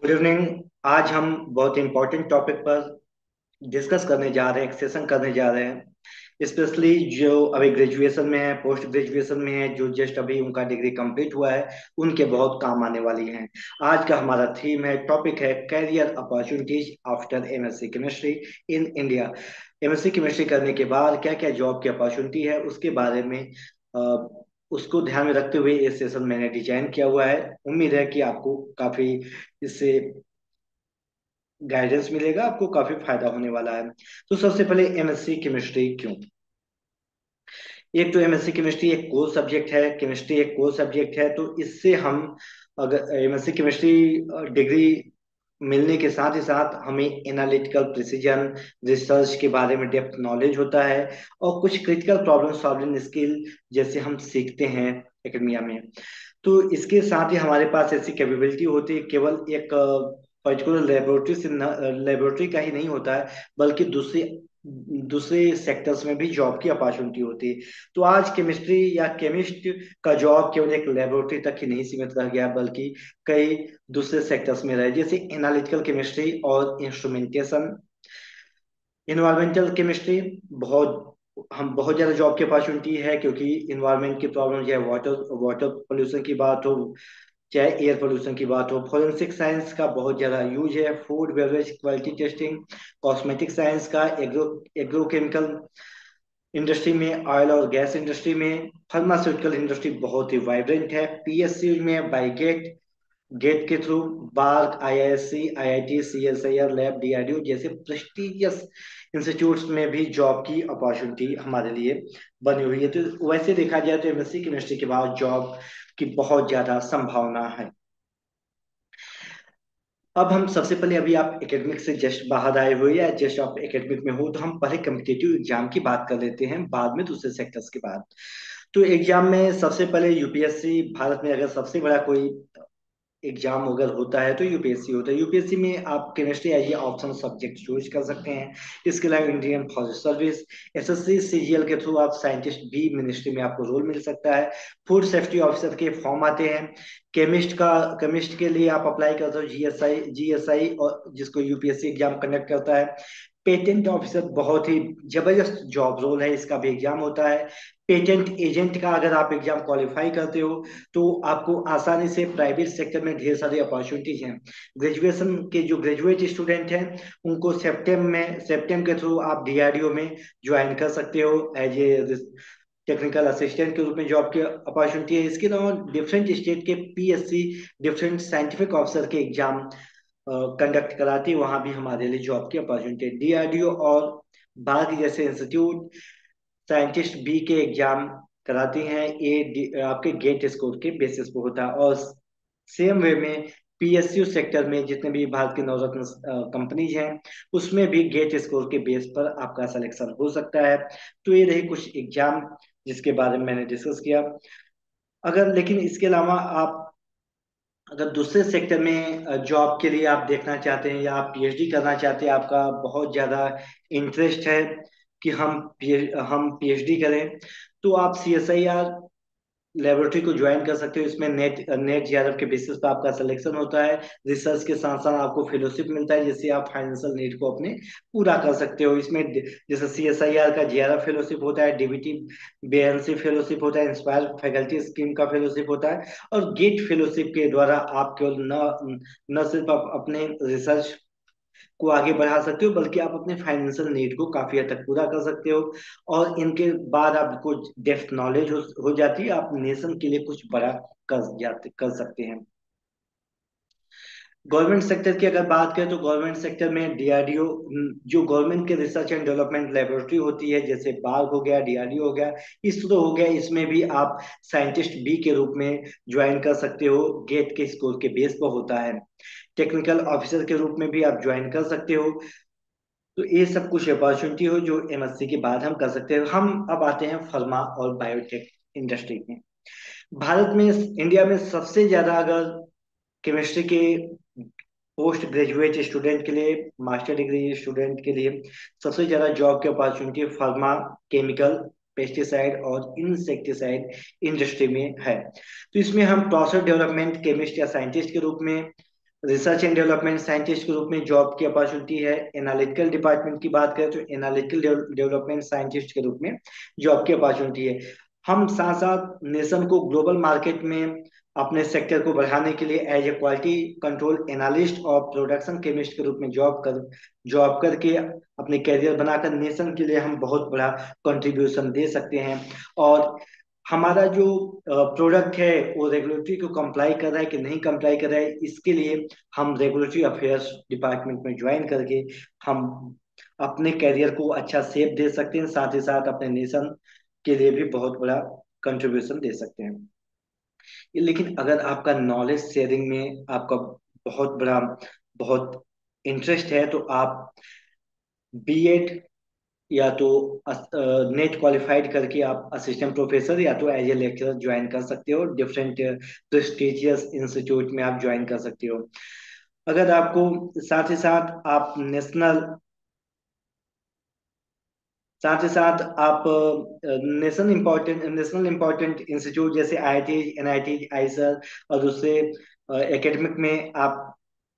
Good evening. आज हम बहुत इंपॉर्टेंट टॉपिक पर डिस्कस करने जा रहे हैं, एक सेशन करने जा रहे हैं। स्पेशली जो अभी ग्रेजुएशन में है, पोस्ट ग्रेजुएशन में है, जो जस्ट अभी उनका डिग्री कंप्लीट हुआ है, उनके बहुत काम आने वाली हैं। आज का हमारा थीम है, टॉपिक है career opportunities after MSc chemistry in India. MSc chemistry करने के बाद क्या क्या जॉब की अपॉर्चुनिटी है उसके बारे में उसको ध्यान में रखते हुए ये सेशन मैंने डिजाइन किया हुआ है। उम्मीद है कि आपको काफी इससे गाइडेंस मिलेगा, आपको काफी फायदा होने वाला है। तो सबसे पहले एमएससी केमिस्ट्री क्यों? एक तो एमएससी केमिस्ट्री एक कोर सब्जेक्ट है, केमिस्ट्री एक कोर सब्जेक्ट है, तो इससे हम अगर एमएससी केमिस्ट्री डिग्री मिलने के साथ ही साथ हमें एनालिटिकल प्रिसीजन, रिसर्च के बारे में डेप्थ नॉलेज होता है, और कुछ क्रिटिकल प्रॉब्लम सॉल्विंग स्किल जैसे हम सीखते हैं एकेडमिया में। तो इसके साथ ही हमारे पास ऐसी कैपेबिलिटी होती है, केवल एक पर्टिकुलर लेबोरेटरी का ही नहीं होता है, बल्कि दूसरे दूसरे सेक्टर्स में भी जॉब की अपॉर्चुनिटी होती है। तो आज केमिस्ट्री या केमिस्ट का जॉब केवल एक लेबोरेटरी तक ही नहीं सीमित रह गया, बल्कि कई दूसरे सेक्टर्स में रहे, जैसे एनालिटिकल केमिस्ट्री और इंस्ट्रूमेंटेशन। इन्वायरमेंटल केमिस्ट्री बहुत ज्यादा जॉब की अपॉर्चुनिटी है, क्योंकि इन्वायरमेंट की प्रॉब्लम, चाहे वाटर वाटर पोल्यूशन की बात हो, चाहे एयर पोल्यूशन की बात हो। फोरेंसिक साइंस का बहुत ज्यादा यूज है, food beverage quality testing. Cosmetic science का एग्रोकेमिकल इंडस्ट्री में, ऑयल और गैस इंडस्ट्री में। फार्मास्यूटिकल इंडस्ट्री बहुत ही वाइब्रेंट है। पीएसयू में बाइगेट, गेट के through BARC, IISc, IIT, CSIR lab, DRDO जैसे प्रेस्टिजियस इंस्टीट्यूट्स में भी जॉब की अपॉर्चुनिटी हमारे लिए बनी हुई है। तो वैसे देखा जाए तो एमएससी केमिस्ट्री के बाद जॉब की बहुत ज्यादा संभावना है। अब हम सबसे पहले, अभी आप एकेडमिक से जस्ट बाहर आए हो या जस्ट आप एकेडमिक में हो, तो हम पहले कम्पिटेटिव एग्जाम की बात कर लेते हैं, बाद में दूसरे सेक्टर्स की बात। तो एग्जाम में सबसे पहले यूपीएससी, भारत में अगर सबसे बड़ा कोई एग्जाम अगर होता है तो यूपीएससी होता है। यूपीएससी में आप chemistry as a optional subject choose कर सकते हैं। इसके अलावा Indian Forest Service, SSC, CGL के थ्रू आप साइंटिस्ट भी मिनिस्ट्री में आपको रोल मिल सकता है। फूड सेफ्टी ऑफिसर के फॉर्म आते हैं। केमिस्ट के लिए आप अप्लाई करते हो जीएसआई, और जिसको यूपीएससी एग्जाम कंडक्ट करता है। पेटेंट ऑफिसर बहुत ही जबरदस्त जॉब रोल है, इसका भी एग्जाम होता है। पेटेंट एजेंट का अगर आप एग्जाम क्वालिफाई करते हो तो आपको आसानी से प्राइवेट सेक्टर में ढेर सारी अपॉर्चुनिटीज हैं। ग्रेजुएशन के जो ग्रेजुएट स्टूडेंट हैं, उनको सेप्टेम के थ्रू आप डीआरडीओ में ज्वाइन कर सकते हो एज ए टेक्निकल असिस्टेंट के रूप में। जॉब की अपॉर्चुनिटी है। इसके अलावा डिफरेंट स्टेट के पीएससी, डिफरेंट साइंटिफिक ऑफिसर के एग्जाम कंडक्ट कराती है, वहां भी हमारे लिए जॉब की अपॉर्चुनिटी है। डीआरडीओ और बाग जैसे इंस्टीट्यूट साइंटिस्ट बी के एग्जाम कराती हैं, आपके गेट स्कोर के बेसिस पे होता है। और सेम वे में पीएसयू सेक्टर में जितने भी भारत के नवरत्न कंपनीज हैं, उसमें भी गेट स्कोर के बेस पर आपका सिलेक्शन हो सकता है। तो ये रही कुछ एग्जाम जिसके बारे में मैंने डिस्कस किया। अगर लेकिन इसके अलावा आप अगर दूसरे सेक्टर में जॉब के लिए आप देखना चाहते हैं, या आप पीएचडी करना चाहते हैं, आपका बहुत ज्यादा इंटरेस्ट है कि हम पीएचडी करें, तो आप सीएसआईआर लेबोरेटरी को ज्वाइन कर सकते हो। इसमें नेट नेट जेआरएफ के बेसिस पर आपका सिलेक्शन होता है। रिसर्च के साथ साथ आपको फेलोशिप मिलता है, जिससे आप फाइनेंशियल नीड को अपने पूरा कर सकते हो। इसमें जैसे सीएसआईआर का जेआरएफ फेलोशिप होता है, डीबीटी बीएनसी फेलोशिप होता है, इंस्पायर फैकल्टी स्कीम का फेलोशिप होता है, और गेट फेलोशिप के द्वारा आप केवल न न सिर्फ आप अपने रिसर्च को आगे बढ़ा सकते हो, बल्कि आप अपने फाइनेंशियल नीड को काफी हद तक पूरा कर सकते हो। और इनके बाद आपको डेप्थ नॉलेज हो जाती है, आप नेशन के लिए कुछ बड़ा कर सकते हैं। गवर्नमेंट सेक्टर की अगर बात करें तो गवर्नमेंट सेक्टर में डीआरडीओ, जो गवर्नमेंट के रिसर्च एंड डेवलपमेंट लेबोरेटरी होती है, जैसे बार्ग हो गया, डीआरडीओ हो गया, इसरो हो गया, इसमें भी आप साइंटिस्ट बी के रूप में ज्वाइन कर सकते हो। गेट के स्कोर के बेस पर होता है। टेक्निकल ऑफिसर के रूप में भी आप ज्वाइन कर सकते हो। तो ये सब कुछ अपॉर्चुनिटी हो जो एमएससी के बाद हम कर सकते हैं। हम अब आते हैं फार्मा और बायोटेक इंडस्ट्री में। भारत में, इंडिया में सबसे ज्यादा अगर केमिस्ट्री के पोस्ट ग्रेजुएट स्टूडेंट के लिए, मास्टर डिग्री स्टूडेंट के लिए सबसे ज्यादा जॉब की अपॉर्चुनिटी फार्मा, केमिकल, पेस्टिसाइड और इंसेक्टिसाइड इंडस्ट्री में है। तो इसमें हम प्रोसेस डेवलपमेंट केमिस्ट या साइंटिस्ट के रूप में रिसर्च एंड डेवलपमेंट साइंटिस्ट के रूप में जॉब की अपॉर्चुनिटी है। एनालिटिकल डिपार्टमेंट की बात करें तो एनालिटिकल डेवलपमेंट साइंटिस्ट के रूप में जॉब की अपॉर्चुनिटी है। हम साथ साथ नेशन को ग्लोबल मार्केट में अपने सेक्टर को बढ़ाने के लिए as a quality control analyst और प्रोडक्शन केमिस्ट के रूप में जॉब करके अपने कैरियर बनाकर नेशन के लिए हम बहुत बड़ा कंट्रीब्यूशन दे सकते हैं। और हमारा जो प्रोडक्ट है वो रेगुलेटरी को कंप्लाई कर रहा है कि नहीं कंप्लाई कर रहा है, इसके लिए हम रेगुलेटरी अफेयर्स डिपार्टमेंट में ज्वाइन करके हम अपने करियर को अच्छा शेप दे सकते हैं, साथ ही साथ अपने नेशन के लिए भी बहुत बड़ा कंट्रीब्यूशन दे सकते हैं। लेकिन अगर आपका नॉलेज शेयरिंग में आपका बहुत इंटरेस्ट है तो आप बीएड या तो नेट क्वालिफाइड करके आप असिस्टेंट प्रोफेसर या तो एज ए लेक्चरर ज्वाइन कर सकते हो। डिफरेंट प्रेस्टिजियस इंस्टीट्यूट में आप ज्वाइन कर सकते हो। अगर आपको साथ ही साथ आप आप नेशनल इम्पोर्टेंट इंस्टीट्यूट जैसे आईआईटी, एनआईटी, आईसर और दूसरे एकेडमिक में आप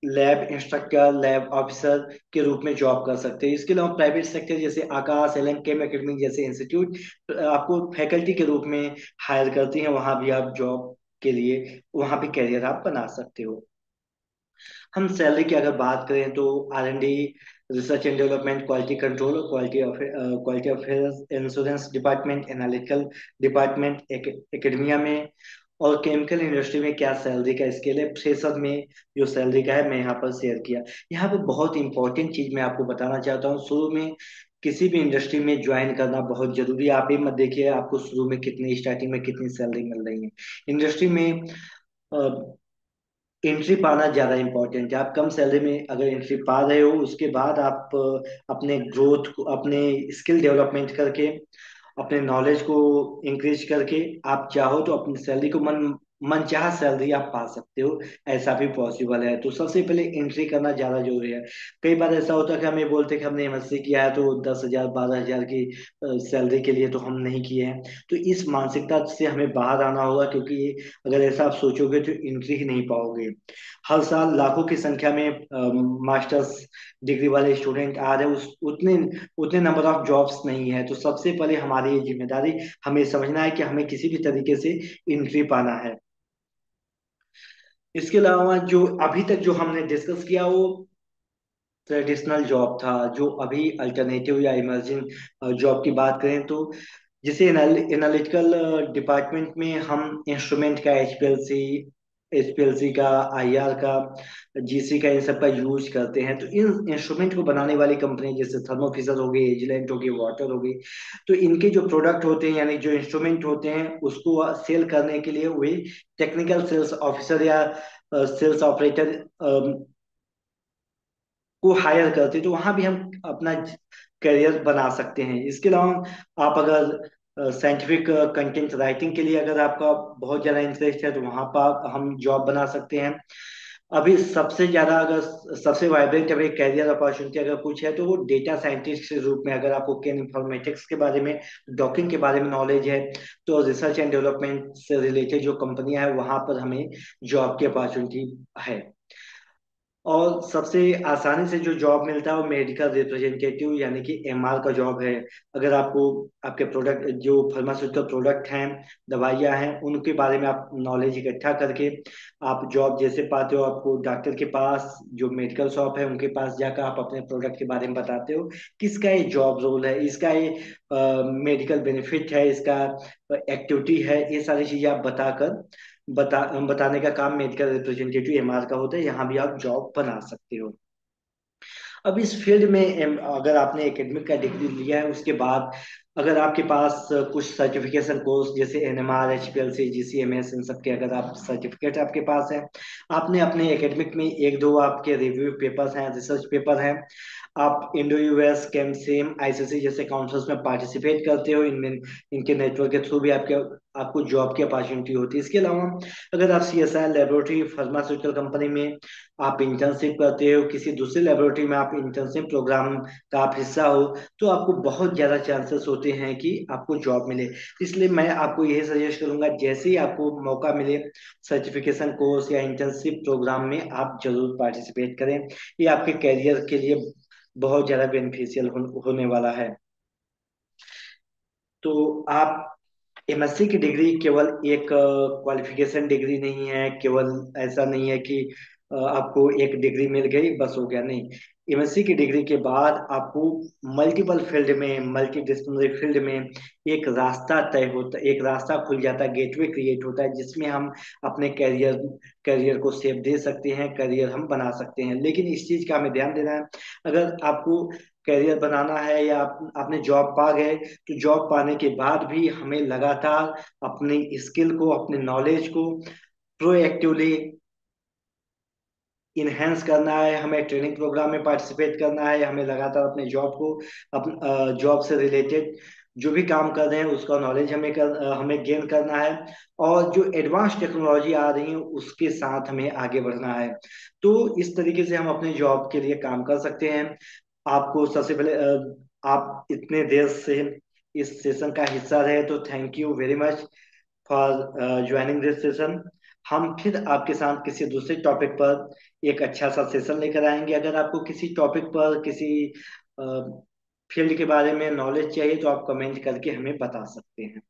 लैब इंस्ट्रक्टर, लैब ऑफिसर के रूप में जॉब कर सकते हैं। इसके अलावा प्राइवेट सेक्टर जैसे आकाश, एलन केम एकेडमी जैसे इंस्टीट्यूट आपको फैकल्टी के रूप में हायर करती हैं, वहां भी आप जॉब के लिए वहां भी कैरियर आप बना सकते हो। हम सैलरी की अगर बात करें तो R&D, research and development, quality control, quality affairs, insurance department, analytical department, academia में और केमिकल इंडस्ट्री में क्या सैलरी का स्केल है, फ्रेशर में जो सैलरी का है मैं यहाँ पर शेयर किया। यहाँ पे बहुत इंपॉर्टेंट चीज मैं आपको बताना चाहता हूँ। शुरू में किसी भी इंडस्ट्री में ज्वाइन करना बहुत जरूरी है। आप ये मत देखिए आपको शुरू में कितनी स्टार्टिंग में कितनी सैलरी मिल रही है। इंडस्ट्री में एंट्री पाना ज्यादा इंपॉर्टेंट है। आप कम सैलरी में अगर एंट्री पा रहे हो, उसके बाद आप अपने ग्रोथ को, अपने स्किल डेवलपमेंट करके, अपने नॉलेज को इंक्रीज करके आप चाहो तो अपनी सैलरी को मनचाहा सैलरी आप पा सकते हो। ऐसा भी पॉसिबल है। तो सबसे पहले एंट्री करना ज्यादा जरूरी है। कई बार ऐसा होता है कि हमें बोलते हैं कि हमने एमएससी किया है तो 10,000 12,000 की सैलरी के लिए तो हम नहीं किए हैं। तो इस मानसिकता से हमें बाहर आना होगा, क्योंकि अगर ऐसा आप सोचोगे तो एंट्री ही नहीं पाओगे। हर साल लाखों की संख्या में मास्टर्स डिग्री वाले स्टूडेंट आ रहे हैं, उस उतने उतने नंबर ऑफ जॉब्स नहीं है। तो सबसे पहले हमारी ये जिम्मेदारी हमें समझना है कि हमें किसी भी तरीके से एंट्री पाना है। इसके अलावा जो अभी तक जो हमने डिस्कस किया वो ट्रेडिशनल जॉब था। जो अभी अल्टरनेटिव या इमर्जिंग जॉब की बात करें तो जैसे एनालिटिकल डिपार्टमेंट में हम इंस्ट्रूमेंट का एचपीएलसी का, आईआर का, जीसी का, इन सब का यूज करते हैं। तो इन इंस्ट्रूमेंट को बनाने वाली कंपनी जैसे थर्मो फिशर हो गई, एजिलेंट हो गई, वाटर हो गई, तो इनके जो प्रोडक्ट होते हैं यानी जो इंस्ट्रूमेंट होते हैं उसको सेल करने के लिए वे टेक्निकल सेल्स ऑफिसर या सेल्स ऑपरेटर को हायर करते हैं। तो वहां भी हम अपना करियर बना सकते हैं। इसके अलावा आप अगर साइंटिफिक कंटेंट राइटिंग के लिए अगर आपका बहुत ज्यादा इंटरेस्ट है तो वहां पर हम जॉब बना सकते हैं। अभी सबसे ज्यादा अगर सबसे वाइब्रेंट अभी कैरियर अपॉर्चुनिटी अगर कुछ है तो वो डेटा साइंटिस्ट के रूप में, अगर आपको केन इन्फॉर्मेटिक्स के बारे में, डॉकिंग के बारे में नॉलेज है तो रिसर्च एंड डेवलपमेंट से रिलेटेड जो कंपनियां हैं वहां पर हमें जॉब की अपॉर्चुनिटी है। और सबसे आसानी से जो जॉब मिलता है वो मेडिकल रिप्रेजेंटेटिव यानी कि एमआर का जॉब है। अगर आपको आपके प्रोडक्ट जो फार्मास्यूटिकल प्रोडक्ट हैं, दवाइयाँ हैं, उनके बारे में आप नॉलेज इकट्ठा करके आप जॉब जैसे पाते हो, आपको डॉक्टर के पास जो मेडिकल शॉप है उनके पास जाकर आप अपने प्रोडक्ट के बारे में बताते हो किसका ये जॉब रोल है, इसका ये मेडिकल बेनिफिट है, इसका एक्टिविटी है, ये सारी चीजें आप बताने का काम मेडिकल रिप्रेजेंटेटिव एमआर का होता है। यहाँ भी आप जॉब बना सकते हो। अब इस फील्ड में अगर आपने एकेडमिक का डिग्री लिया है उसके बाद अगर आपके पास कुछ सर्टिफिकेशन कोर्स जैसे एनएमआर, एचपीएलसी, जीसीएमएस, इन सब के अगर आप सर्टिफिकेट आपके पास है, आपने अपने एकेडमिक में एक दो आपके रिव्यू पेपर्स हैं, रिसर्च पेपर हैं, आप इंडो यूएस, केमसेम, आईसीसी जैसे काउंसिल्स में पार्टिसिपेट करते हो, इनमें इनके नेटवर्क के थ्रू भी आपके आपको जॉब की अपॉर्चुनिटी होती है। इसके अलावा अगर आप CSI लेबोरेटरी फार्मास्यूटिकल कंपनी में आप इंटर्नशिप करते हो, किसी दूसरे लेबोरेटरी में आप इंटर्नशिप प्रोग्राम का आप हिस्सा हो, तो आपको बहुत ज़्यादा चांसेस होते हैं कि आपको जॉब मिले। इसलिए मैं आपको यही सजेस्ट करूंगा, जैसे ही आपको मौका मिले सर्टिफिकेशन कोर्स या इंटर्नशिप प्रोग्राम में आप जरूर पार्टिसिपेट करें। ये आपके कैरियर के लिए बहुत ज़्यादा बेनिफिशियल होने वाला है। तो आप MSc की डिग्री केवल एक क्वालिफिकेशन डिग्री नहीं है, केवल ऐसा नहीं है कि आपको एक डिग्री मिल गई बस हो गया, नहीं। MSc की डिग्री के बाद आपको मल्टीपल फील्ड में, मल्टी डिसिप्लिनरी फील्ड में एक रास्ता तय होता, एक रास्ता खुल जाता है, गेटवे क्रिएट होता है, जिसमें हम अपने कैरियर करियर को शेप दे सकते हैं, करियर हम बना सकते हैं। लेकिन इस चीज का हमें ध्यान देना है, अगर आपको करियर बनाना है या आपने जॉब पा गए, तो जॉब पाने के बाद भी हमें लगातार अपनी स्किल को, अपने नॉलेज को प्रोएक्टिवली इनहेंस करना है, हमें ट्रेनिंग प्रोग्राम में पार्टिसिपेट करना है, हमें लगातार अपने जॉब को, जॉब से रिलेटेड जो भी काम कर रहे हैं उसका नॉलेज हमें गेन करना है, और जो एडवांस टेक्नोलॉजी आ रही है उसके साथ हमें आगे बढ़ना है। तो इस तरीके से हम अपने जॉब के लिए काम कर सकते हैं। आपको सबसे पहले आप इतने देर से इस सेशन का हिस्सा रहे, तो thank you very much for joining this session. हम फिर आपके साथ किसी दूसरे टॉपिक पर एक अच्छा सा सेशन लेकर आएंगे। अगर आपको किसी टॉपिक पर, किसी फील्ड के बारे में नॉलेज चाहिए, तो आप कमेंट करके हमें बता सकते हैं।